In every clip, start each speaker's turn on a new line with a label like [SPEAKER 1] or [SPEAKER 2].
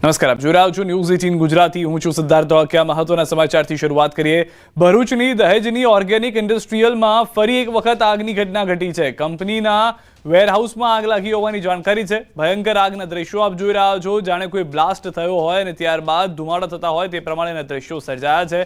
[SPEAKER 1] નમસ્કાર, આપ જોઈ રહ્યા છો ન્યૂઝ 18 ગુજરાતી. હું છું સિદ્ધાર્થ ધોળકિયા. મહત્વના સમાચારથી શરૂઆત કરીએ. ભરૂચની દહેજની ઓર્ગેનિક ઇન્ડસ્ટ્રીયલમાં ફરી એક વખત આગની ઘટના ઘટી છે. કંપનીના વેરહાઉસમાં આગ લાગી હોવાની જાણકારી છે. ભયંકર આગના દ્રશ્યો આપ જોઈ રહ્યા છો, જાણે કોઈ બ્લાસ્ટ થયો હોય અને ત્યારબાદ ધુમાડો થતા હોય તે પ્રમાણેના દ્રશ્યો સર્જાયા છે.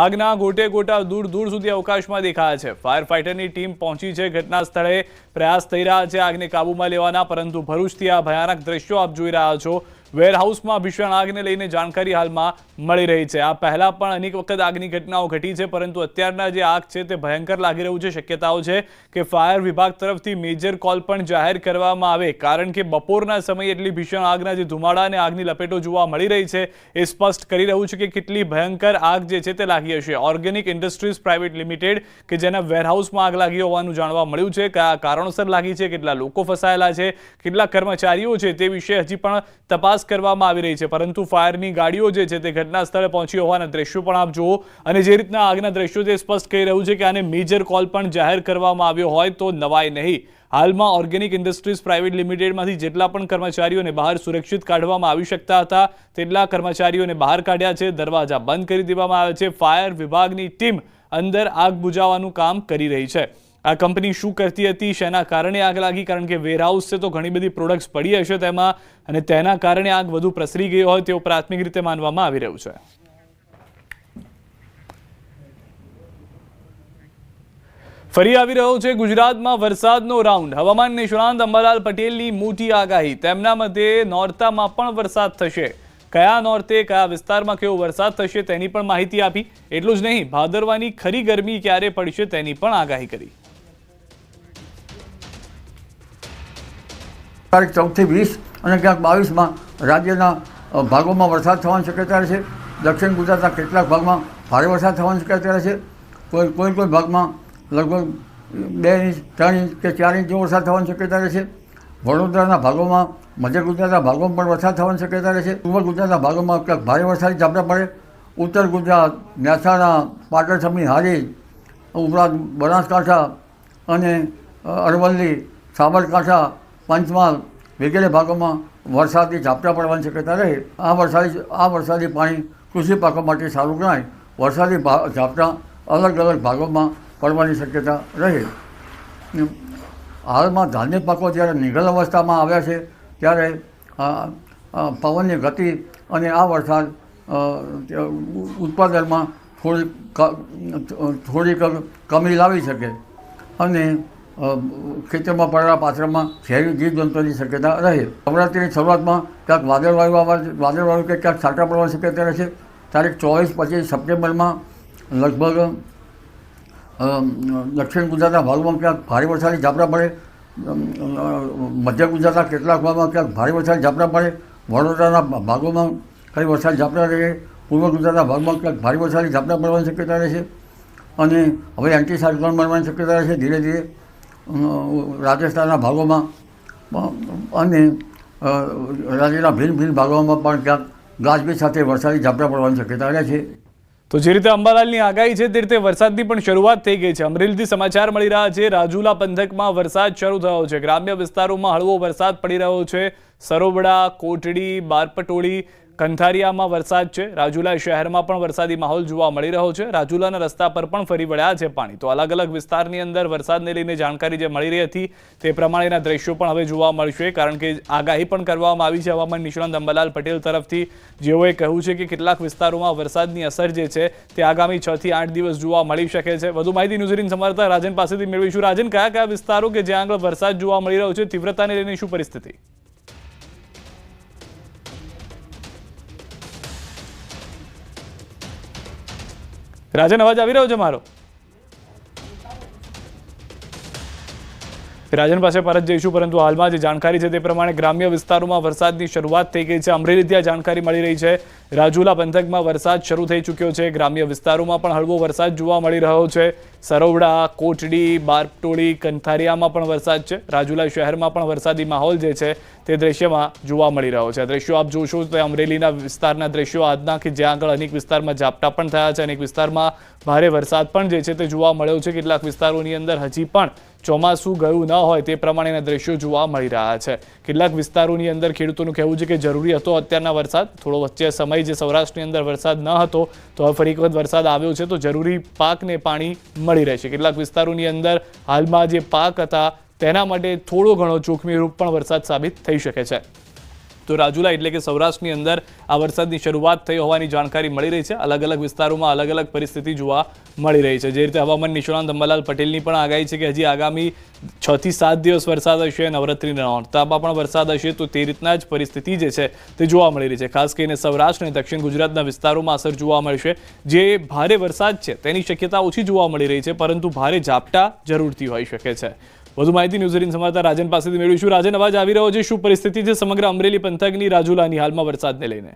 [SPEAKER 1] આગના ગોટે ગોટા દૂર દૂર સુધી અવકાશમાં દેખાયા છે. ફાયર ફાઇટરની ટીમ પહોંચી છે. ઘટના સ્થળે પ્રયાસ થઈ રહ્યા છે આગને કાબૂમાં લેવાના, પરંતુ ભરૂચથી આ ભયાનક દ્રશ્યો આપ જોઈ રહ્યા છો. વેરહાઉસમાં ભીષણ આગને લઈને જાણકારી હાલમાં મળી રહી છે. આ પહેલા પણ અનેક વખત આગની ઘટનાઓ ઘટી છે, પરંતુ અત્યારના જે આગ છે તે ભયંકર લાગી રહ્યું છે. શક્યતાઓ છે કે ફાયર વિભાગ તરફથી મેજર કોલ પણ જાહેર કરવામાં આવે, કારણ કે બપોરના સમયે એટલી ભીષણ આગના જે ધુમાડા અને આગની લપેટો જોવા મળી રહી છે એ સ્પષ્ટ કરી રહ્યું છે કે કેટલી ભયંકર આગ જે છે તે લાગી હશે. ઓર્ગેનિક ઇન્ડસ્ટ્રીઝ પ્રાઇવેટ લિમિટેડ કે જેના વેરહાઉસમાં આગ લાગી હોવાનું જાણવા મળ્યું છે. કયા કારણોસર લાગી છે, કેટલા લોકો ફસાયેલા છે, કેટલા કર્મચારીઓ છે તે વિશે હજી પણ તપાસ કરવામાં આવી રહી છે, પરંતુ ફાયરની ગાડીઓ જે છે તે ઘટના સ્થળે પહોંચી હોવાના દ્રશ્યો પણ આપ જુઓ. અને જે રીતના આગના દ્રશ્યો તે સ્પષ્ટ કહી રહ્યું છે કે આને મેજર કોલ પણ જાહેર કરવામાં આવ્યો હોય તો નવાઈ નહીં. હાલમાં ઓર્ગેનિક ઇન્ડસ્ટ્રીઝ પ્રાઇવેટ લિમિટેડમાંથી જેટલા પણ કર્મચારીઓને બહાર સુરક્ષિત કાઢવામાં આવી શકતા હતા તેટલા કર્મચારીઓને બહાર કાઢ્યા છે. દરવાજા બંધ કરી દેવામાં આવ્યા છે. ફાયર વિભાગની ટીમ અંદર આગ બુઝાવવાનું કામ કરી રહી છે. આ કંપની શું કરતી હતી, શેના કારણે આગ લાગી? કારણ કે વેરહાઉસ છે તો ઘણી બધી પ્રોડક્ટ્સ પડી હશે તેમાં, અને તેના કારણે આગ વધુ પ્રસરી ગઈ હોય તેવું પ્રાથમિક રીતે માનવામાં આવી રહ્યું છે. ફરી આવી રહ્યો છે ગુજરાતમાં વરસાદનો રાઉન્ડ. હવામાન નિષ્ણાંત અંબાલાલ પટેલની મોટી આગાહી. તેમના મતે નોરતામાં પણ વરસાદ થશે. કયા નોરતે કયા વિસ્તારમાં કેવો વરસાદ થશે તેની પણ માહિતી આપી. એટલું જ નહીં, ભાદરવાની ખરી ગરમી ક્યારે પડશે તેની પણ આગાહી કરી.
[SPEAKER 2] તારીખ 14 થી 20 અને ક્યાંક 22માં રાજ્યના ભાગોમાં વરસાદ થવાની શક્યતા છે. દક્ષિણ ગુજરાતના કેટલાક ભાગમાં ભારે વરસાદ થવાની શક્યતા છે. કોઈ ભાગમાં લગભગ 2 ઇંચ 3 ઇંચ કે 4 ઇંચ જેવો વરસાદ થવાની શક્યતા છે. વડોદરાના ભાગોમાં, મધ્ય ગુજરાતના ભાગોમાં પણ વરસાદ થવાની શક્યતા છે. પૂર્વ ગુજરાતના ભાગોમાં ક્યાંક ભારે વરસાદી ઝાપટા પડે. ઉત્તર ગુજરાત, મહેસાણા, પાટણ સમી, હારી ઉપરાંત બનાસકાંઠા અને અરવલ્લી, સાબરકાંઠા, પંચમહાલ વગેરે ભાગોમાં વરસાદી ઝાપટા પડવાની શક્યતા રહે. આ વરસાદી પાણી કૃષિ પાકો માટે સારું ગણાય. વરસાદી ઝાપટા અલગ અલગ ભાગોમાં પડવાની શક્યતા રહે. હાલમાં ધાન્ય પાકો જ્યારે નિગલ અવસ્થામાં આવ્યા છે ત્યારે પવનની ગતિ અને આ વરસાદ ઉત્પાદનમાં થોડીક કમી લાવી શકે અને ખેતરમાં પડેલા પાત્રમાં ઝેરી જીવજંતુની શક્યતા રહે. નવરાત્રિની શરૂઆતમાં ક્યાંક વાદળવાળું કે ક્યાંક છાંટા પડવાની શક્યતા રહેશે. તારીખ 24-25 સપ્ટેમ્બરમાં લગભગ દક્ષિણ ગુજરાતના ભાગમાં ક્યાંક ભારે વરસાદી ઝાપટા પડે. મધ્ય ગુજરાતના કેટલાક ભાગમાં ક્યાંક ભારે વરસાદી ઝાપટા પડે. વડોદરાના ભાગોમાં કઈ વરસાદી ઝાપટા રહે. પૂર્વ ગુજરાતના ભાગમાં ક્યાંક ભારે વરસાદી ઝાપટા પડવાની શક્યતા રહેશે. અને હવે એન્ટી સાયક્લોન બનવાની શક્યતા રહેશે ધીરે ધીરે રાજસ્થાનના ભાગોમાં અને રાજ્યના ભિન્ન ભાગોમાં પણ ક્યાંક ગાજવીજ સાથે વરસાદી ઝાપટા પડવાની શક્યતા રહે છે.
[SPEAKER 1] તો જે રીતે અંબાલાલની આગાહી છે તે રીતે વરસાદની પણ શરૂઆત થઈ ગઈ છે. અમરેલીથી સમાચાર મળી રહ્યા છે. રાજુલા પંથકમાં વરસાદ શરૂ થયો છે. ગ્રામ્ય વિસ્તારોમાં હળવો વરસાદ પડી રહ્યો છે. સરોબડા, કોટડી, બારપટોળી, કંથારિયામાં વરસાદ છે. રાજુલા શહેરમાં પણ વરસાદી માહોલ જોવા મળી રહ્યો છે. રાજુલાના રસ્તા પર પણ ફરી વળ્યા છે પાણી. તો અલગ અલગ વિસ્તારની અંદર વરસાદને લઈને જાણકારી જે મળી રહી હતી તે પ્રમાણેના દ્રશ્યો પણ હવે જોવા મળશે, કારણ કે આગાહી પણ કરવામાં આવી છે હવામાન નિષ્ણાંત અંબાલાલ પટેલ તરફથી, જેઓએ કહ્યું છે કે કેટલાક વિસ્તારોમાં વરસાદની અસર જે છે તે આગામી 6 થી 8 દિવસ જોવા મળી શકે છે. વધુ માહિતી ન્યૂઝ 18 સંવાદદાતા રાજન પાસેથી મેળવીશું. રાજન, કયા કયા વિસ્તારો કે જ્યાં આગળ વરસાદ જોવા મળી રહ્યો છે, તીવ્રતાને લઈને શું પરિસ્થિતિ? રાજન, અવાજ આવી રહ્યો છે મારો? રાજન પાસે પરત જઈશું, પરંતુ હાલમાં જે જાણકારી છે તે પ્રમાણે ગ્રામ્ય વિસ્તારોમાં વરસાદની શરૂઆત થઈ ગઈ છે. અમરેલીથી આ જાણકારી મળી રહી છે. રાજુલા પંથકમાં વરસાદ શરૂ થઈ ચૂક્યો છે. ગ્રામ્ય વિસ્તારોમાં પણ હળવો વરસાદ જોવા મળી રહ્યો છે. સરોવડા, કોટડી, બારપટોળી, કંથારિયામાં પણ વરસાદ છે. રાજુલા શહેરમાં પણ વરસાદી માહોલ જે છે તે દ્રશ્યમાં જોવા મળી રહ્યો છે. દ્રશ્યો આપ જોશો તો અમરેલીના વિસ્તારના દ્રશ્યો આજના, કે જ્યાં આગળ અનેક વિસ્તારમાં ઝાપટા પણ થયા છે, અનેક વિસ્તારમાં ભારે વરસાદ પણ જે છે તે જોવા મળ્યો છે. કેટલાક વિસ્તારોની અંદર હજી પણ ચોમાસું ગયું ન હોય તે પ્રમાણેના દ્રશ્યો જોવા મળી રહ્યા છે. કેટલાક વિસ્તારોની અંદર ખેડૂતોનું કહેવું છે કે જરૂરી હતો અત્યારના વરસાદ, થોડો વચ્ચે સમય જે સૌરાષ્ટ્રની અંદર વરસાદ ન હતો તો હવે ફરી એક વખત વરસાદ આવ્યો છે તો જરૂરી પાકને પાણી મળી રહેશે. કેટલાક વિસ્તારોની અંદર હાલમાં જે પાક હતા તેના માટે થોડો ઘણો જોખમી રૂપ પણ વરસાદ સાબિત થઈ શકે છે. તો રાજુલા એટલે કે સૌરાષ્ટ્રની અંદર આ વરસાદની શરૂઆત થઈ હોવાની જાણકારી મળી રહી છે. અલગ અલગ વિસ્તારોમાં અલગ અલગ પરિસ્થિતિ જોવા મળી રહી છે. જે રીતે હવામાન નિષ્ણાંત અંબાલાલ પટેલની પણ આગાહી છે કે હજી આગામી 6 થી 7 દિવસ વરસાદ હશે, નવરાત્રીના નોરતામાં પણ વરસાદ હશે, તો તે રીતના જ પરિસ્થિતિ જે છે તે જોવા મળી રહી છે. ખાસ કરીને સૌરાષ્ટ્ર અને દક્ષિણ ગુજરાતના વિસ્તારોમાં અસર જોવા મળશે. જે ભારે વરસાદ છે તેની શક્યતા ઓછી જોવા મળી રહી છે, પરંતુ ભારે ઝાપટા જરૂરથી હોઈ શકે છે. વધુ માહિતી ન્યૂઝ 18 સંવાદદાતા રાજન પાસેથી મેળવીશું. રાજન, અવાજ આવી રહ્યો છે, શું પરિસ્થિતિ છે સમગ્ર અમરેલી પંથકની રાજુલાની હાલમાં વરસાદને લઈને?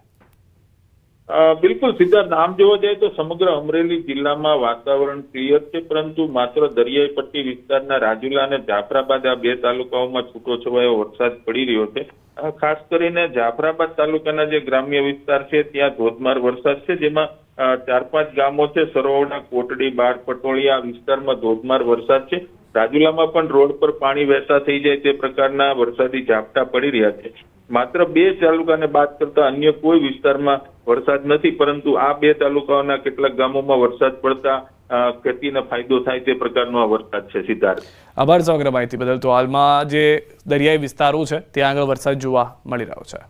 [SPEAKER 3] બિલકુલ સિદ્ધાર્થ, આમ જોવા જાય તો સમગ્ર અમરેલી જિલ્લામાં વાતાવરણ ક્લિયર છે, પરંતુ માત્ર દરિયાઈ પટ્ટી વિસ્તારના રાજુલા અને જાફરાબાદ આ બે તાલુકાઓમાં છૂટોછવાયો વરસાદ પડી રહ્યો છે. ખાસ કરીને જાફરાબાદ તાલુકાના જે ગ્રામ્ય વિસ્તાર છે ત્યાં ધોધમાર વરસાદ છે, જેમાં 4-5 ગામો છે, સરવડા, કોટડી, બાળ, પટોળિયા વિસ્તારમાં ધોધમાર વરસાદ છે. રાજુલામાં પણ રોડ પર પાણી વહેતા થઈ જાય તે પ્રકારના વરસાદી ઝાપટા પડી રહ્યા છે. માત્ર 2 તાલુકાને બાદ કરતા અન્ય કોઈ વિસ્તારમાં વરસાદ નથી, પરંતુ આ 2 તાલુકાઓના કેટલાક ગામોમાં વરસાદ પડતા ખેતીને ફાયદો થાય તે પ્રકારનો આ વરસાદ છે. સિદ્ધાર્થ,
[SPEAKER 1] આભાર સમગ્ર માહિતી બદલ. તો હાલમાં જે દરિયાઈ વિસ્તારો છે ત્યાં આગળ વરસાદ જોવા મળી રહ્યો છે.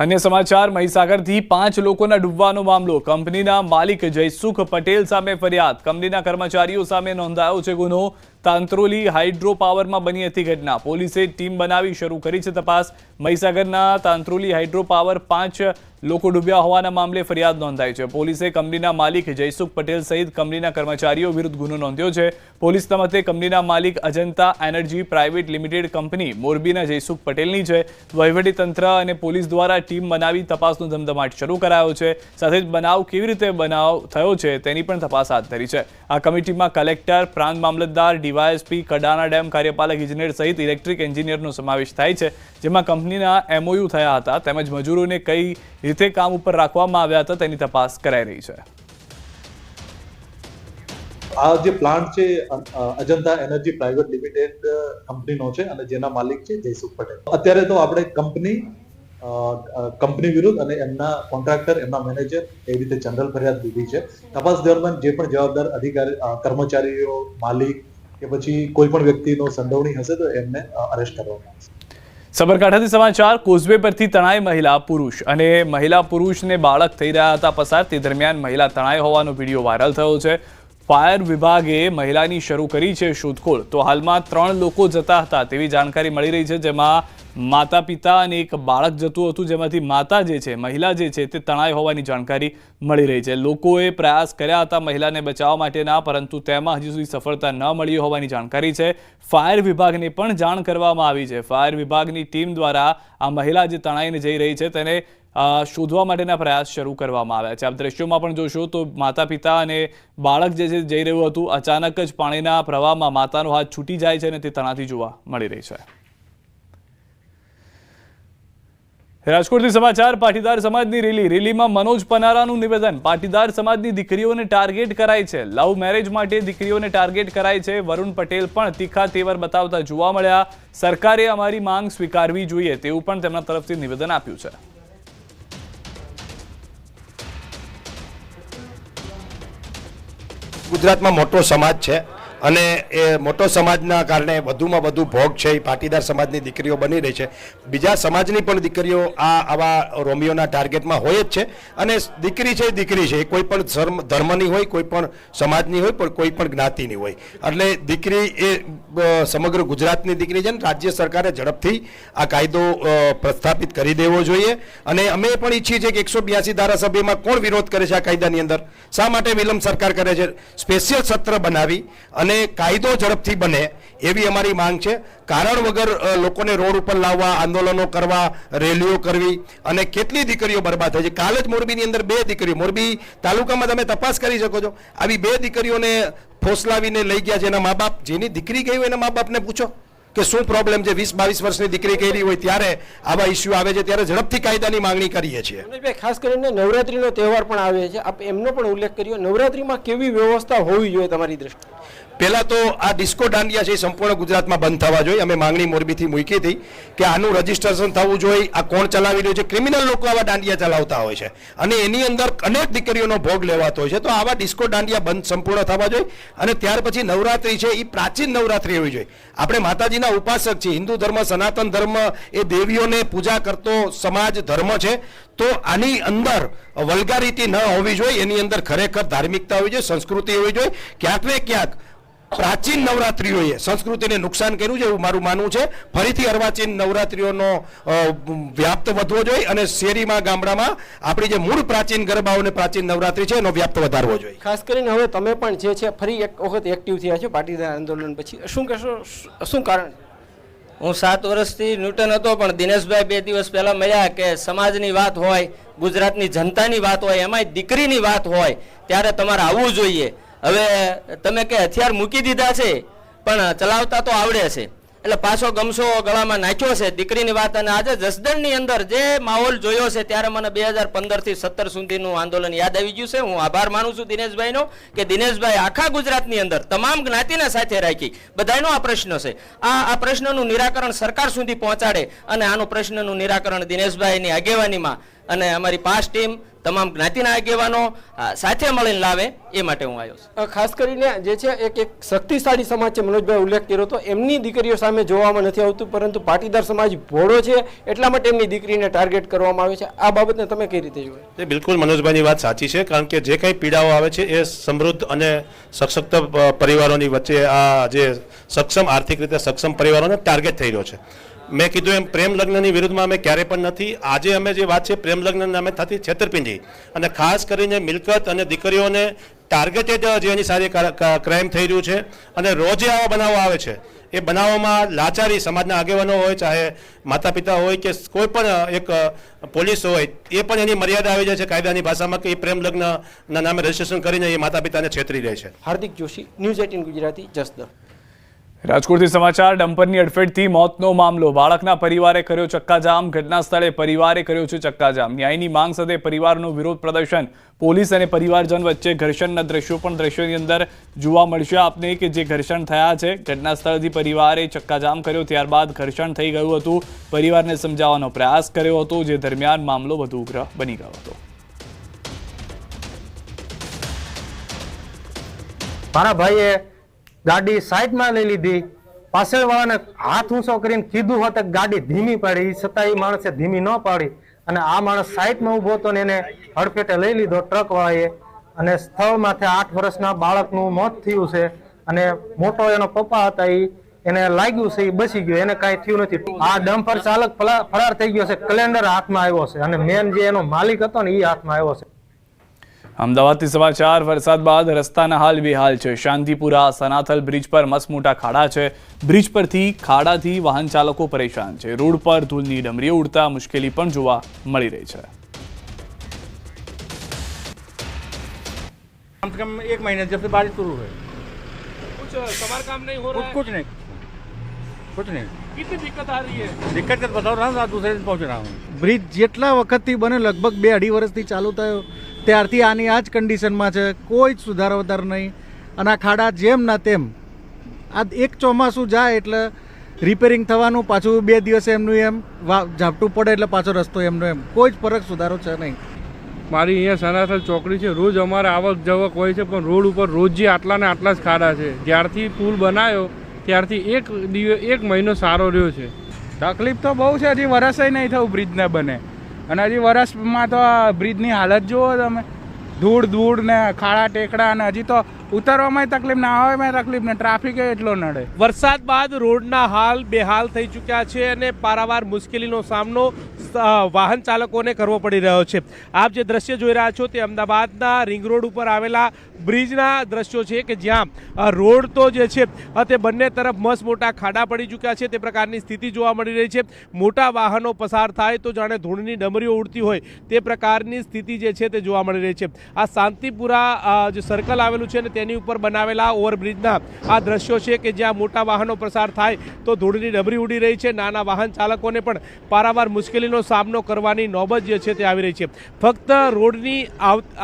[SPEAKER 1] અન્ય સમાચાર, મહીસાગરથી 5 લોકોના ડૂબવાનો મામલો. કંપનીના માલિક જયસુખ પટેલ સામે ફરિયાદ. કંપનીના કર્મચારીઓ સામે નોંધાયો છે ગુનો. તાંત્રોલી હાઇડ્રો પાવરમાં બની હતી ઘટના. પોલીસે ટીમ બનાવી શરૂ કરી છે તપાસ. મહીસાગરના તાંત્રોલી હાઇડ્રો પાવર 5 લોકો ડૂબ્યા હોવાના મામલે ફરિયાદ નોંધાઈ છે. પોલીસે કંપનીના માલિક જયસુખ પટેલ સહિત કંપનીના કર્મચારીઓ વિરુદ્ધ ગુનો નોંધ્યો છે. પોલીસના મતે કંપનીના માલિક Ajanta energy private limited company મોરબીના જયસુખ પટેલની છે. વહીવટીતંત્ર અને પોલીસ દ્વારા ટીમ બનાવી તપાસનો ધમધમાટ શરૂ કરાયો છે. સાથે જ બનાવ કેવી રીતે થયો છે તેની પણ તપાસ હાથ ધરી છે. આ કમિટીમાં કલેક્ટર, પ્રાંત મામલતદાર, ડીવાયએસપી, કડાના ડેમ કાર્યપાલક ઇજનેર સહિત ઇલેક્ટ્રિક એન્જિનિયરનો સમાવેશ થાય છે, જેમાં કંપનીના MOU થયા હતા તેમજ મજૂરોને કઈ રીતે કામ ઉપર રાખવામાં આવ્યા હતા તેની તપાસ કરાઈ રહી છે.
[SPEAKER 4] આ જે પ્લાન્ટ છે અજંતા એનર્જી પ્રાઇવેટ લિમિટેડ કંપનીનો છે અને જેના માલિક છે જયસુખ પટેલ. અત્યારે તો આપણે કંપની વિરુદ્ધ અને એમના કોન્ટ્રાક્ટર, એમના મેનેજર એવી રીતે જનરલ ફરિયાદ દીધી છે. તપાસ દરમિયાન જે પણ જવાબદાર અધિકારી, કર્મચારીઓ, માલિક કે પછી કોઈ પણ વ્યક્તિનો સંડોવણી હશે તો એમને અરેસ્ટ કરવામાં આવશે.
[SPEAKER 1] સાબરકાંઠાથી સમાચાર, કોઝવે પરથી તણાઈ મહિલા પુરુષ અને મહિલા પુરુષને બાળક થઈ રહ્યા હતા પસાર. તે દરમિયાન મહિલા તણાઈ હોવાનો વિડીયો વાયરલ થયો છે. ફાયર વિભાગે મહિલાની શરૂ કરી છે શોધખોળ. તો હાલમાં 3 લોકો જતા હતા તેવી જાણકારી મળી રહી છે, જેમાં માતા પિતા અને એક બાળક જતું હતું, જેમાંથી માતા જે છે, મહિલા જે છે તે તણાઈ હોવાની જાણકારી મળી રહી છે. લોકોએ પ્રયાસ કર્યા હતા મહિલાને બચાવવા માટેના, પરંતુ તેમાં હજી સુધી સફળતા ન મળી હોવાની જાણકારી છે. ફાયર વિભાગને પણ જાણ કરવામાં આવી છે. ફાયર વિભાગની ટીમ દ્વારા આ મહિલા જે તણાઈને જઈ રહી છે તેને શોધવા માટેના પ્રયાસ શરૂ કરવામાં આવ્યા છે. આપ દ્રશ્યોમાં પણ જોશો તો માતા પિતા અને બાળક જે છે જઈ રહ્યું હતું, અચાનક જ પાણીના પ્રવાહમાં માતાનો હાથ છૂટી જાય છે અને તે તણાતી જોવા મળી રહી છે. રાજકોટથી સમાચાર, પાટીદાર સમાજની રેલીમાં મનોજ પનારાનું નિવેદન. પાટીદાર સમાજની દીકરીઓને ટાર્ગેટ કરાય છે. લવ મેરેજ માટે દીકરીઓને ટાર્ગેટ કરાય છે. વરુણ પટેલ પણ તીખા તેવર બતાવતા જોવા મળ્યા. સરકારે અમારી માંગ સ્વીકારવી જોઈએ તેવું પણ તેમના તરફથી નિવેદન આપ્યું છે.
[SPEAKER 5] ગુજરાતમાં મોટો સમાજ છે અને એ મોટો સમાજના કારણે વધુમાં વધુ ભોગ છે એ પાટીદાર સમાજની દીકરીઓ બની રહી છે. બીજા સમાજની પણ દીકરીઓ આવા રોમિયોના ટાર્ગેટમાં હોય જ છે. અને દીકરી છે દીકરી છે, કોઈ પણ ધર્મની હોય, કોઈ પણ સમાજની હોય, પણ કોઈ પણ જ્ઞાતિની હોય. એટલે દીકરી એ સમગ્ર ગુજરાતની દીકરી છે ને રાજ્ય સરકારે ઝડપથી આ કાયદો પ્રસ્થાપિત કરી દેવો જોઈએ. અને અમે પણ ઈચ્છીએ છીએ કે 182 ધારાસભ્યમાં કોણ વિરોધ કરે છે આ કાયદાની અંદર? શા માટે વિલંબ સરકાર કરે છે? સ્પેશિયલ સત્ર બનાવી અને કાયદો ઝડપથી બને એવી અમારી માંગ છે. કારણ વગર લોકોને રોડ ઉપર લાવવા, આંદોલનો કરવા, રેલીઓ કરવી અને કેટલી દીકરીઓ બરબાદ થઈ છે. કાલે જ મોરબીની અંદર 2 દીકરીઓ, મોરબી તાલુકામાં તમે તપાસ કરી શકો છો, આવી 2 દીકરીઓને ફોસલાવીને લઈ ગયા છે. એના મા બાપ, જેની દીકરી ગઈ હોય એના મા બાપને પૂછો કે શું પ્રોબ્લેમ છે. 20-22 વર્ષની દીકરી કરી હોય ત્યારે આવા ઇસ્યુ આવે છે, ત્યારે ઝડપથી કાયદાની માંગણી કરીએ છીએ.
[SPEAKER 6] ખાસ કરીને નવરાત્રીનો તહેવાર પણ આવે છે, આપ એમનો પણ ઉલ્લેખ કર્યો. નવરાત્રીમાં કેવી વ્યવસ્થા હોવી જોઈએ તમારી દ્રષ્ટિએ?
[SPEAKER 5] પહેલાં તો આ ડિસ્કો દાંડિયા છે એ સંપૂર્ણ ગુજરાતમાં બંધ થવા જોઈએ. અમે માંગણી મોરબીથી મૂકી હતી કે આનું રજીસ્ટ્રેશન થવું જોઈએ. આ કોણ ચલાવી રહ્યું છે? ક્રિમિનલ લોકો આવા દાંડિયા ચલાવતા હોય છે અને એની અંદર અનેક દીકરીઓનો ભોગ લેવાતો હોય છે. તો આવા ડિસ્કો દાંડિયા બંધ સંપૂર્ણ થવા જોઈએ. અને ત્યાર પછી નવરાત્રી છે એ પ્રાચીન નવરાત્રી હોવી જોઈએ. આપણે માતાજીના ઉપાસક છીએ. હિન્દુ ધર્મ, સનાતન ધર્મ એ દેવીઓને પૂજા કરતો સમાજ ધર્મ છે. તો આની અંદર વલ્ગારિટી ન હોવી જોઈએ. એની અંદર ખરેખર ધાર્મિકતા હોવી જોઈએ, સંસ્કૃતિ હોવી જોઈએ. ક્યાંક ને ક્યાંક પ્રાચીન નવરાત્રીઓએ સંસ્કૃતિને નુકસાન કર્યું છે એવું મારું માનવું છે. ફરીથી અર્વાચીન નવરાત્રીઓનો વ્યાપ્ત વધવો જોઈએ અને શેરીમાં, ગામડામાં આપણી જે મૂળ પ્રાચીન ગરબાઓ અને પ્રાચીન નવરાત્રી છે એનો વ્યાપ્ત વધારવો જોઈએ.
[SPEAKER 6] ખાસ કરીને હવે તમે પણ જે છે ફરી એક વખત એક્ટિવ થયા છો પાટીદાર આંદોલન પછી, શું કહેશો, શું કારણ?
[SPEAKER 7] હું 7 વર્ષથી ન્યૂટન હતો, પણ દિનેશભાઈ 2 દિવસ પહેલા મળ્યા કે સમાજની વાત હોય, ગુજરાતની જનતાની વાત હોય, એમાંય દીકરીની વાત હોય ત્યારે તમારે આવવું જોઈએ. હવે તમે કે હથિયાર મૂકી દીધા છે પણ ચલાવતા તો આવડે છે, એટલે પાછો ગમસો ગળામાં નાખ્યો છે દીકરીની વાત. અને આજે જસદણની અંદર જે માહોલ જોયો છે ત્યારે મને 2015 થી 17 સુધીનું આંદોલન યાદ આવી ગયું છે. હું આભાર માનું છું દિનેશભાઈનો કે દિનેશભાઈ આખા ગુજરાતની અંદર તમામ જ્ઞાતિને સાથે રાખી બધાનો આ પ્રશ્ન છે, આ પ્રશ્નનું નિરાકરણ સરકાર સુધી પહોંચાડે અને આનું પ્રશ્નનું નિરાકરણ દિનેશભાઈની આગેવાનીમાં અને અમારી 5 ટીમ તમામ જ્ઞાતિના આગેવાનો સાથે મળીને લાવે એ માટે હું આવ્યો છું.
[SPEAKER 6] ખાસ કરીને જે છે એક શક્તિશાળી સમાજ છે, મનોજભાઈ ઉલ્લેખ કર્યો તો એમની દીકરીઓ સામે જોવામાં નથી આવતું, પરંતુ પાટીદાર સમાજ ભોળો છે એટલા માટે એમની દીકરીને ટાર્ગેટ કરવામાં આવે છે. આ બાબતને તમે કઈ રીતે જુઓ?
[SPEAKER 8] એ બિલકુલ મનોજભાઈની વાત સાચી છે, કારણ કે જે કંઈ પીડાઓ આવે છે એ સમૃદ્ધ અને સશક્ત પરિવારોની વચ્ચે આ જે સક્ષમ, આર્થિક રીતે સક્ષમ પરિવારોને ટાર્ગેટ થઈ રહ્યો છે. મેં કીધું એમ પ્રેમ લગ્નની વિરુદ્ધમાં અમે ક્યારે પણ નથી. આજે અમે જે વાત છે પ્રેમ લગ્ન નામે થતી છેતરપિંડી અને ખાસ કરીને મિલકત અને દીકરીઓને ટાર્ગેટેડ જે એની સારી ક્રાઇમ થઈ રહ્યું છે. અને રોજે આવા બનાવો આવે છે. એ બનાવોમાં લાચારી સમાજના આગેવાનો હોય, ચાહે માતા પિતા હોય કે કોઈ પણ એક પોલીસ હોય, એ પણ એની મર્યાદા આવી જાય છે કાયદાની ભાષામાં કે એ પ્રેમ લગ્નના નામે રજીસ્ટ્રેશન કરીને એ માતા પિતાને છેતરી રહે છે.
[SPEAKER 6] હાર્દિક જોશી, ન્યૂઝ 18 ગુજરાતી, જસદણ.
[SPEAKER 1] રાજકોટથી સમાચાર. ડમ્પરની અડફેટથી મોતનો મામલો. બાળકના પરિવારે કર્યો ચક્કાજામ. ઘટના સ્થળે પરિવારે કર્યો છે ચક્કાજામ. ન્યાયની માંગ સાથે પરિવારનું વિરોધ પ્રદર્શન. પોલીસ અને પરિવારજન વચ્ચે ઘર્ષણના દ્રશ્યો પણ દ્રશ્યોની અંદર જોવા મળશે આપને કે જે ઘર્ષણ થયા છે. ઘટના સ્થળથી પરિવારે ચક્કાજામ કર્યો, ત્યારબાદ ઘર્ષણ થઈ ગયું હતું. પરિવારને સમજાવવાનો પ્રયાસ કર્યો હતો, જે દરમિયાન મામલો વધુ ઉગ્ર બની ગયો હતો.
[SPEAKER 9] મારા ભાઈએ ગાડી સાઈડમાં લઈ લીધી, પાછળવાળાને હાથ ઊંચો કરીને કીધું હોત કે ગાડી ધીમી પાડી, એ છતાં એ માણસે ધીમી ન પાડી અને આ માણસ સાઈડમાં ઊભો હતો ને એને હડફેટે લઈ લીધો ટ્રકવાળાએ. અને સ્થળમાંથી 8 વર્ષના બાળકનું મોત થયું છે અને મોટો એનો પપ્પા હતા, એને લાગ્યું છે, એ બચી ગયો, એને કાંઈ થયું નથી. આ ડમ્પર ચાલક ફરાર થઈ ગયો છે. કેલેન્ડર હાથમાં આવ્યો છે અને મેન જે એનો માલિક હતો ને એ હાથમાં આવ્યો છે.
[SPEAKER 1] અમદાવાદથી સમાચાર. વરસાદ બાદ રસ્તાના હાલ બેહાલ છે. શાંતિપુરા સનાથલ બ્રિજ પર મસમોટા ખાડા છે. બ્રિજ પરથી ખાડાથી વાહન ચાલકો પરેશાન છે. રોડ પર ધૂળની ડમરીઓ ઉડતા મુશ્કેલી પણ જોવા મળી રહી છે.
[SPEAKER 10] कम से कम 1 महीने जब से बारिश शुरू हुई, कुछ समारकाम नहीं हो रहा है, कुछ नहीं. कितनी दिक्कत आ रही है? दिक्कत तो बता रहा हूँ, आज दूसरे दिन पहुँच रहा हूँ.
[SPEAKER 11] બ્રિજ જેટલા વખતથી બને, લગભગ 2-2.5 વર્ષથી ચાલુ થયો ત્યારથી આની આ જ કન્ડિશનમાં છે. કોઈ જ સુધારો વધારો નહીં અને આ ખાડા જેમ ના તેમ. આ એક ચોમાસું જાય એટલે રિપેરિંગ થવાનું, પાછું 2 દિવસે એમનું એમ ઝાપટું પડે એટલે પાછો રસ્તો એમનો એમ. કોઈ જ ફરક સુધારો છે નહીં.
[SPEAKER 10] મારી અહીંયા સનાથલ ચોકડી છે, રોજ અમારે આવક જવક હોય છે, પણ રોડ ઉપર રોજ જે આટલા ને આટલા જ ખાડા છે. જ્યારથી પુલ બનાવ્યો ત્યારથી એક મહિનો સારો રહ્યો છે.
[SPEAKER 11] તકલીફ તો બહુ છે, હજી વરસે નહીં થયું બ્રિજને બને અને હજી વરસમાં તો બ્રિજની હાલત જુઓ તમે, ધૂળ ને ખાડા ટેકડા, અને હજી તો ઉતરવામાં તકલીફ, ના આવવામાં તકલીફ ને ટ્રાફિક એટલો નડે.
[SPEAKER 12] વરસાદ બાદ રોડના હાલ બેહાલ થઈ ચૂક્યા છે અને પારાવાર મુશ્કેલીનો સામનો વાહન ચાલકોને કરવો પડી રહ્યો છે. આપ જે દ્રશ્ય જોઈ રહ્યા છો તે અમદાવાદના રિંગ રોડ ઉપર આવેલા બ્રિજના દ્રશ્યો છે કે જ્યાં રોડ તો જે છે તે બંને તરફ મસ્ત મોટા ખાડા પડી ચૂક્યા છે. તે પ્રકારની સ્થિતિ જોવા મળી રહી છે. મોટા વાહનો પસાર થાય તો જાણે ધૂળની ડમરીઓ ઉડતી હોય તે પ્રકારની સ્થિતિ જે છે તે જોવા મળી રહી છે. આ શાંતિપુરા જે સર્કલ આવેલું છે ને તેની ઉપર બનાવેલા ઓવરબ્રિજના આ દ્રશ્યો છે કે જ્યાં મોટા વાહનો પસાર થાય તો ધૂળની ડમરી ઉડી રહી છે. નાના વાહન ચાલકોને પણ પારાવાર મુશ્કેલીનો સામનો કરવાની નોબત જે છે તે આવી રહી છે. ફક્ત રોડની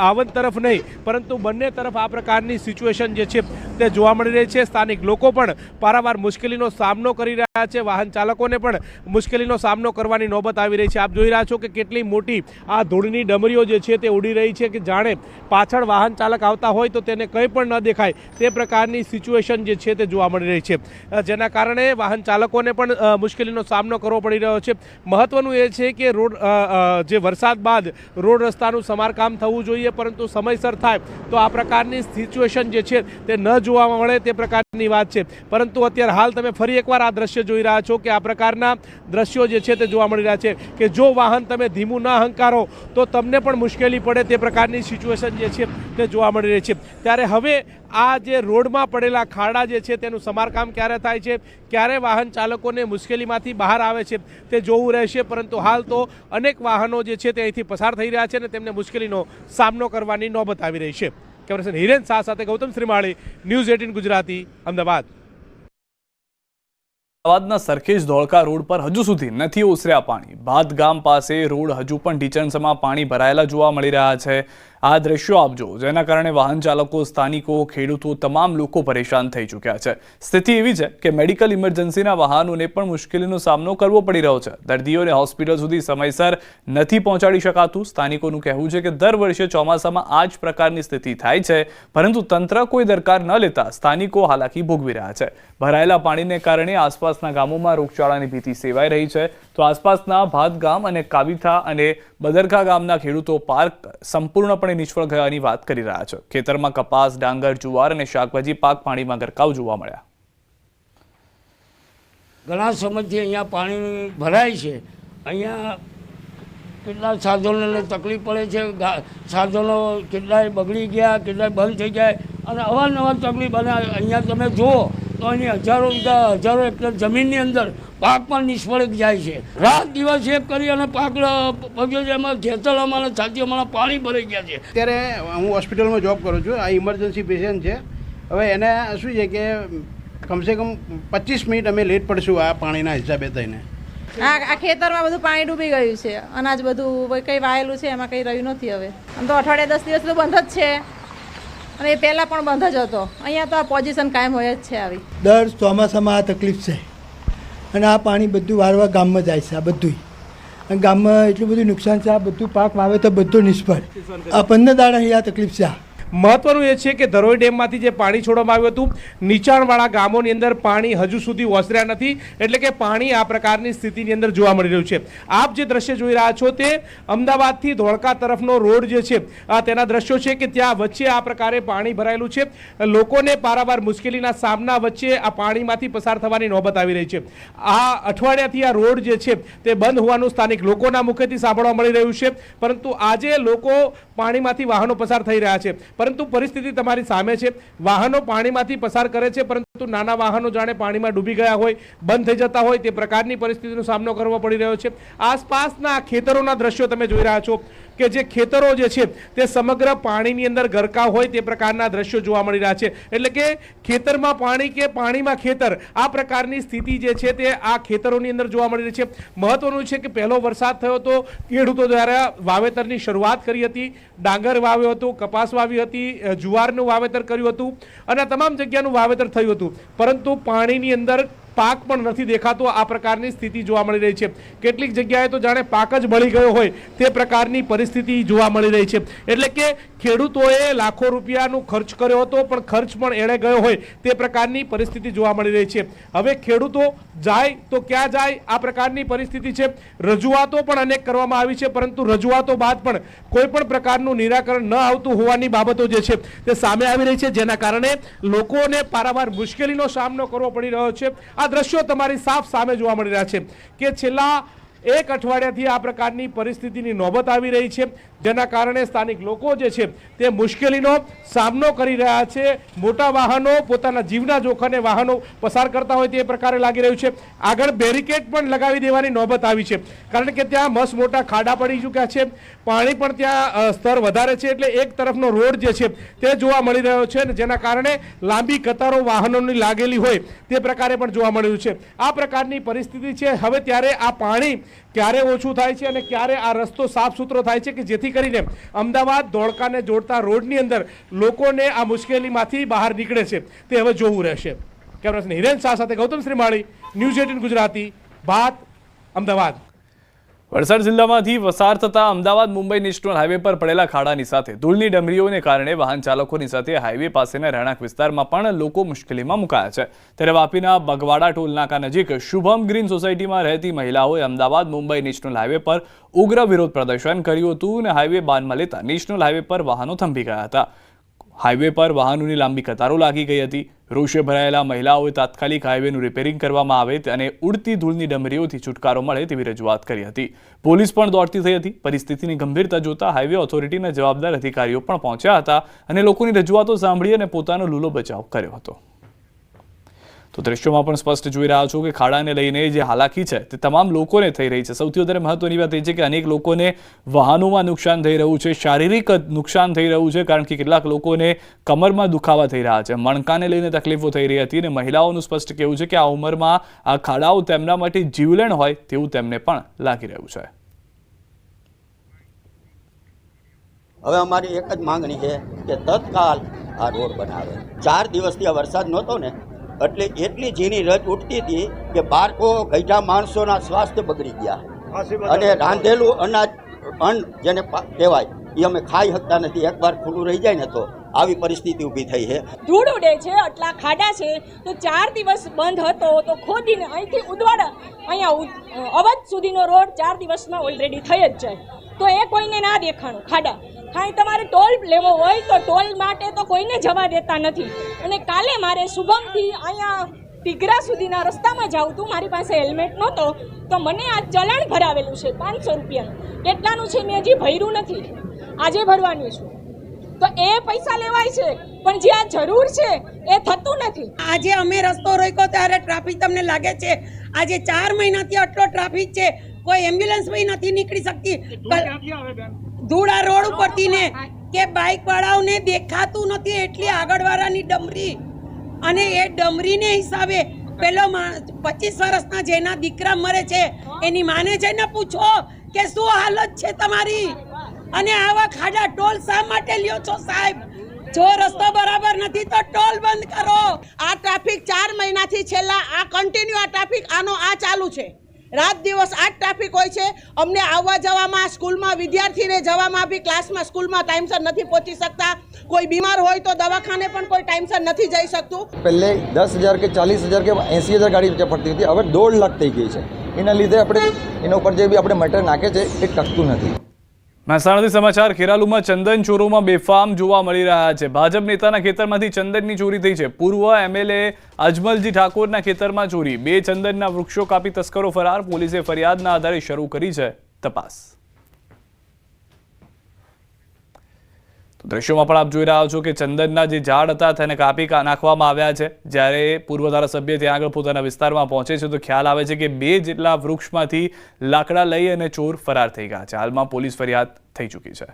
[SPEAKER 12] આવન તરફ નહીં પરંતુ બંને તરફ તરફ આ પ્રકારની સિચ્યુએશન જે છે તે જોવા મળી રહી છે. સ્થાનિક લોકો પણ પારાવાર મુશ્કેલીનો સામનો કરી રહ્યા છે. વાહન ચાલકોને પણ મુશ્કેલીનો સામનો કરવાની નોબત આવી રહી છે. આપ જોઈ રહ્યા છો કે કેટલી મોટી આ ધૂળની ડમરીઓ જે છે તે ઉડી રહી છે કે જાણે પાછળ વાહન ચાલક આવતા હોય તો તેને કંઈ પણ ન દેખાય તે પ્રકારની સિચ્યુએશન જે છે તે જોવા મળી રહી છે, જેના કારણે વાહન ચાલકોને પણ મુશ્કેલીનો સામનો કરવો પડી રહ્યો છે. મહત્વનું એ છે કે રોડ જે વરસાદ બાદ રોડ રસ્તાનું સમારકામ થવું જોઈએ, પરંતુ સમયસર થાય તો આ પ્રકારની સિચ્યુએશન જે છે તે ન જોવા મળે તે પ્રકારની વાત છે. પરંતુ અત્યારે હાલ તમે ફરી એકવાર આ દ્રશ્ય જોઈ રહ્યા છો કે આ પ્રકારના દ્રશ્યો જે છે તે જોવા મળી રહ્યા છે કે જો વાહન તમે ધીમું ના હંકારો તો તમને પણ મુશ્કેલી પડે તે પ્રકારની સિચ્યુએશન જે છે તે જોવા મળી રહી છે. ત્યારે હવે આ જે રોડમાં પડેલા ખાડા જે છે તેનું સમારકામ ક્યારે થાય છે, ક્યારે વાહન ચાલકોને મુશ્કેલીમાંથી બહાર આવે છે તે જોવું રહેશે. પરંતુ હાલ તો અનેક વાહનો જે છે તે અહીંથી પસાર થઈ રહ્યા છે અને તેમને મુશ્કેલીનો સામનો કરવાની નોબત આવી રહી છે. કેમેરામેન હિરેન શાહ સાથે ગૌતમ શ્રીમાળી, ન્યૂઝ 18 ગુજરાતી, અમદાવાદ.
[SPEAKER 1] અમદાવાદના સરખેજ ધોળકા રોડ પર હજુ સુધી નથી ઓસર્યા પાણી. ભાત ગામ પાસે રોડ હજુ પણ ઢીચણસમાં પાણી ભરાયેલા જોવા મળી રહ્યા છે. આ દ્રશ્યો આપજો, જેના કારણે વાહન ચાલકો, સ્થાનિકો, ખેડૂતો, તમામ લોકો પરેશાન થઈ ચૂક્યા છે. સ્થિતિ એવી છે કે મેડિકલ ઇમરજન્સીના વાહનોને પણ મુશ્કેલીનો સામનો કરવો પડી રહ્યો છે. દર્દીઓને હોસ્પિટલ સુધી સમયસર નથી પહોંચાડી શકાતું. સ્થાનિકોનું કહેવું છે કે દર વર્ષે ચોમાસામાં આ જ પ્રકારની સ્થિતિ થાય છે, પરંતુ તંત્ર કોઈ દરકાર ન લેતા સ્થાનિકો હાલાકી ભોગવી રહ્યા છે. ભરાયેલા પાણીને કારણે આસપાસના ગામોમાં રોગચાળાની ભીતિ સેવાઈ રહી છે. તો આસપાસના ભાત ગામ અને કાવિથા અને બદરખા ગામના ખેડૂતો પાક સંપૂર્ણપણે નિષ્ફળ ગયાની વાત કરી રહ્યા છે. ખેતરમાં કપાસ, ડાંગર, જુવાર અને શાકભાજી પાક પાણીમાં ગરકાવ જોવા મળ્યા.
[SPEAKER 13] ઘણા સમયથી અહીંયા પાણી ભરાય છે. અહીંયા કેટલા સાધનોને તકલીફ પડે છે. સાધનો કેટલાય બગડી ગયા, કેટલાય બંધ થઈ જાય અને અવારનવાર તકલીફ. અને અહીંયા તમે જુઓ તો અહીં હજારો હેક્ટર જમીનની અંદર પાક પણ નિષ્ફળ જાય છે. રાત દિવસ એક કરી અને પાક પગ્યો છે. એમાં ખેતર અમારા છાતી અમારા પાણી ભરાઈ ગયા છે.
[SPEAKER 14] અત્યારે હું હોસ્પિટલમાં જોબ કરું છું. આ ઇમરજન્સી પેશન્ટ છે. હવે એને શું છે કે કમસે કમ 25 મિનિટ અમે લેટ પડશું આ પાણીના હિસાબે થઈને.
[SPEAKER 15] આ ખેતરમાં બધું પાણી ડૂબી ગયું છે. અનાજ બધું કંઈ વાયેલું છે એમાં કંઈ રહ્યું નથી. હવે આમ તો અઠવાડિયે 10 દિવસ તો બંધ જ છે અને એ પહેલાં પણ બંધ જ હતો. અહીંયા તો આ પોઝિશન કાયમ હોય જ છે આવી.
[SPEAKER 16] દર ચોમાસામાં આ તકલીફ છે અને આ પાણી બધું વારવા ગામમાં જાય છે. આ બધું અને ગામમાં એટલું બધું નુકસાન છે. આ બધું પાક વાવે તો બધું નિષ્ફળ. આ 15 દાડા આ તકલીફ છે.
[SPEAKER 12] મહત્વનું એ છે કે ધરોઈ ડેમમાંથી જે પાણી છોડવામાં આવ્યું હતું, નીચાણવાળા ગામોની અંદર પાણી હજુ સુધી ઓસર્યા નથી. એટલે કે પાણી આ પ્રકારની સ્થિતિની અંદર જોવા મળી રહ્યું છે. આપ જે દ્રશ્ય જોઈ રહ્યા છો તે અમદાવાદથી ધોળકા તરફનો રોડ જે છે તેના દ્રશ્યો છે કે ત્યાં વચ્ચે આ પ્રકારે પાણી ભરાયેલું છે. લોકોને પારાવાર મુશ્કેલીના સામના વચ્ચે આ પાણીમાંથી પસાર થવાની નોબત આવી રહી છે. આ અઠવાડિયાથી આ રોડ જે છે તે બંધ હોવાનું સ્થાનિક લોકોના મુખેથી સાંભળવા મળી રહ્યું છે. પરંતુ આજે લોકો પાણીમાંથી વાહનો પસાર થઈ રહ્યા છે. પરંતુ પરિસ્થિતિ તમારી સામે છે. વાહનો પાણીમાંથી પસાર કરે છે, પરંતુ નાના વાહનો જાણે પાણીમાં ડૂબી ગયા હોય, બંધ થઈ જતા હોય તે પ્રકારની પરિસ્થિતિનો સામનો કરવો પડી રહ્યો છે. આસપાસના ખેતરોના દ્રશ્યો તમે જોઈ રહ્યા છો કે જે ખેતરો જે છે તે સમગ્ર પાણીની અંદર ગરકાવ હોય તે પ્રકારના દ્રશ્યો જોવા મળી રહ્યા છે. એટલે કે ખેતરમાં પાણી કે પાણીમાં ખેતર, આ પ્રકારની સ્થિતિ જે છે તે આ ખેતરોની અંદર જોવા મળી રહી છે. મહત્વનું છે કે પહેલો વરસાદ થયો તો ખેડૂતો દ્વારા વાવેતરની શરૂઆત કરી હતી. ડાંગર વાવ્યો હતો, કપાસ વાવી હતી, જુવારનું વાવેતર કર્યું હતું અને તમામ જગ્યાનું વાવેતર થયું હતું. પરંતુ પાણીની અંદર પાક પણ નથી દેખાતો. આ પ્રકારની સ્થિતિ જોવા મળી રહી છે. કેટલીક જગ્યાએ તો જાણે પાક જ બળી ગયો હોય તે પ્રકારની પરિસ્થિતિ જોવા મળી રહી છે. એટલે કે ખેડૂતોએ લાખો રૂપિયાનો ખર્ચ કર્યો હતો પણ ખર્ચ પણ એળે ગયો હોય તે પ્રકારની પરિસ્થિતિ જોવા મળી રહી છે. હવે ખેડૂતો જાય તો ક્યાં જાય, આ પ્રકારની પરિસ્થિતિ છે. રજૂઆતો પણ અનેક કરવામાં આવી છે, પરંતુ રજૂઆતો બાદ પણ કોઈ પણ પ્રકારનું નિરાકરણ ન આવતું હોવાની બાબતો જે છે તે સામે આવી રહી છે, જેના કારણે લોકોને પારાવાર મુશ્કેલીનો સામનો કરવો પડી રહ્યો છે. આ દ્રશ્યો તમારી સાફ સામે જોવા મળી રહ્યા છે કે છેલ્લા એક અઠવાડિયાથી આ પ્રકારની પરિસ્થિતિની નોબત આવી રહી છે, જેના કારણે સ્થાનિક લોકો જે છે તે મુશ્કેલીનો સામનો કરી રહ્યા છે. મોટા વાહનો પોતાના જીવના જોખમે વાહનો પસાર કરતા હોય તે પ્રકારે લાગી રહ્યું છે. આગળ બેરિકેડ પણ લગાવી દેવાની નોબત આવી છે, કારણ કે ત્યાં મસ્ત મોટા ખાડા પડી ચૂક્યા છે. પાણી પણ ત્યાં સ્તર વધારે છે, એટલે એક તરફનો રોડ જે છે તે જોવા મળી રહ્યો છે, જેના કારણે લાંબી કતારો વાહનોની લાગેલી હોય તે પ્રકારે પણ જોવા મળ્યું છે. આ પ્રકારની પરિસ્થિતિ છે. હવે ત્યારે આ પાણી ક્યારે ઓછું થાય છે અને ક્યારે આ રસ્તો સાફ સુથરો થાય છે કે જેથી કરીને અમદાવાદ ધોળકાને જોડતા રોડની અંદર લોકોને આ મુશ્કેલીમાંથી બહાર નીકળે છે તે હવે જોવું રહેશે. કેમેરામેન હિરેન શાહ સાથે ગૌતમ શ્રીમાળી, ન્યૂઝ 18 ગુજરાતી, બાદ, અમદાવાદ.
[SPEAKER 1] વલસાડ જિલ્લામાંથી પસાર થતા અમદાવાદ મુંબઈ નેશનલ હાઈવે પર પડેલા ખાડાની સાથે ધૂળની ડમરીઓને કારણે વાહન ચાલકોની સાથે હાઈવે પાસેના રહેણાંક વિસ્તારમાં પણ લોકો મુશ્કેલીમાં મુકાયા છે. ત્યારે વાપીના બગવાડા ટોલ નાકા નજીક શુભમ ગ્રીન સોસાયટીમાં રહેતી મહિલાઓએ અમદાવાદ મુંબઈ નેશનલ હાઈવે પર ઉગ્ર વિરોધ પ્રદર્શન કર્યું હતું અને હાઈવે બાનમાં લેતા નેશનલ હાઈવે પર વાહનો થંભી ગયા હતા. હાઈવે પર વાહનોની લાંબી કતારો લાગી ગઈ હતી. રોષે ભરાયેલા મહિલાઓએ તાત્કાલિક હાઈવેનું રિપેરિંગ કરવામાં આવે અને ઉડતી ધૂળની ડમરીઓથી છુટકારો મળે તેવી રજૂઆત કરી હતી. પોલીસ પણ દોડતી થઈ હતી. પરિસ્થિતિની ગંભીરતા જોતા હાઈવે ઓથોરિટીના જવાબદાર અધિકારીઓ પણ પહોંચ્યા હતા અને લોકોની રજૂઆતો સાંભળી અને પોતાનો લૂલો બચાવ કર્યો હતો. તો દ્રશ્યોમાં પણ સ્પષ્ટ જોઈ રહ્યા છો કે ખાડાને લઈને જે હાલાકી છે તે તમામ લોકોને થઈ રહી છે. સૌથી વધારે મહત્વની વાત એ છે કે અનેક લોકોને વાહનોમાં નુકસાન થઈ રહ્યું છે, શારીરિક નુકસાન થઈ રહ્યું છે, કારણ કે કેટલાક લોકોને કમરમાં દુખાવા થઈ રહ્યા છે, મણકાને લઈને તકલીફો થઈ રહી હતી અને મહિલાઓનું સ્પષ્ટ કહેવું છે કે આ ઉંમરમાં આ ખાડાઓ તેમના માટે જીવલેણ હોય તેવું તેમને પણ લાગી રહ્યું છે.
[SPEAKER 17] હવે અમારી એક જ માંગણી છે કે તત્કાલ આ રોડ બનાવે. 4 દિવસથી આ વરસાદ નહોતો ને એટલે એટલી ઝીણી રજ ઉઠતી હતી કે બાળકો ગઈઢા માણસોના સ્વાસ્થ્ય બગડી ગયા અને રાંધેલું અનાજ અન્ન જેને કહેવાય એ અમે ખાઈ શકતા નથી. એકવાર ખુલ્લું રહી જાય ને તો આવી પરિસ્થિતિ ઊભી થઈ છે.
[SPEAKER 18] ધૂળ ઉડે છે, આટલા ખાડા છે તો 4 દિવસ બંધ હતો તો ખોદીને અહીંથી ઉદવાડા અહીંયા અવધ સુધીનો રોડ 4 દિવસમાં ઓલરેડી થઈ જ જાય. તો એ કોઈને ના દેખાણું ખાડા. ખાઈ તમારે ટોલ લેવો હોય તો ટોલ માટે તો કોઈને જવા દેતા નથી. અને કાલે મારે શુભમથી અહીંયા ટીગરા સુધીના રસ્તામાં જાઉં તું, મારી પાસે હેલ્મેટ નહોતો તો મને આ ચલણ ભરાવેલું છે 500 રૂપિયાનું. કેટલાનું છે મેં હજી ભર્યું નથી, આજે ભરવાનું છું. તો એ પૈસા લેવાય છે પણ જ્યાં જરૂર છે એ થતું નથી.
[SPEAKER 19] આજે અમે રસ્તો રોક્યો ત્યારે ટ્રાફિક તમને લાગે છે આજે 4 મહિનાથી આટલો ટ્રાફિક છે, કોઈ એમ્બ્યુલન્સ પણ નથી નીકળી શકતી. ધૂળા રોડ ઉપરથી ને કે બાઇક વાળાઓને દેખાતું નથી એટલી આગળવાળાની ડમરી. અને એ ડમરીને હિસાબે પેલો 25 વર્ષના જેના દીકરા મરે છે એની માને જઈને પૂછો કે શું હાલત છે તમારી. અને આવા ખાડા ટોલ શા માટે લ્યો છો સાહેબ? જો રસ્તો બરાબર નથી તો ટોલ બંધ કરો.
[SPEAKER 20] આ ટ્રાફિક 4 મહિનાથી છેલ્લા આ કન્ટિન્યુ આ ટ્રાફિક આનો આ ચાલુ છે. રાત દિવસ આ ટ્રાફિક હોય છે. અમને આવવા જવામાં, સ્કૂલમાં વિદ્યાર્થીને જવામાં બી ક્લાસમાં સ્કૂલમાં ટાઈમસર નથી પહોંચી શકતા. કોઈ બીમાર હોય તો દવાખાને પણ કોઈ ટાઈમસર નથી જઈ શકતું.
[SPEAKER 21] પહેલે 10,000 કે 40,000 કે 80,000 ગાડી ફરતી હતી, હવે 1.5 લાખ થઈ ગઈ છે. એના લીધે આપણે એના ઉપર જે બી આપણે મટીરિયલ નાખે છે એ ટકતું નથી.
[SPEAKER 1] મહેસાણાથી સમાચાર. ખેરાલુમાં ચંદન ચોરોમાં બેફામ જોવા મળી રહ્યા છે. ભાજપ નેતાના ખેતરમાંથી ચંદનની ચોરી થઈ છે. પૂર્વ MLA અજમલજી ઠાકોરના ખેતરમાં ચોરી. 2 ચંદનના વૃક્ષો કાપી તસ્કરો ફરાર. પોલીસે ફરિયાદના આધારે શરૂ કરી છે તપાસ. તો દ્રશ્યોમાં પણ આપ જોઈ રહ્યા છો કે ચંદનના જે ઝાડ હતા તેને કાપી નાખવામાં આવ્યા છે. જ્યારે પૂર્વ ધારાસભ્ય ત્યાં આગળ પોતાના વિસ્તારમાં પહોંચે છે તો ખ્યાલ આવે છે કે 2 જેટલા વૃક્ષમાંથી લાકડા લઈ અને ચોર ફરાર થઈ ગયા છે. હાલમાં પોલીસ ફરિયાદ થઈ ચૂકી છે.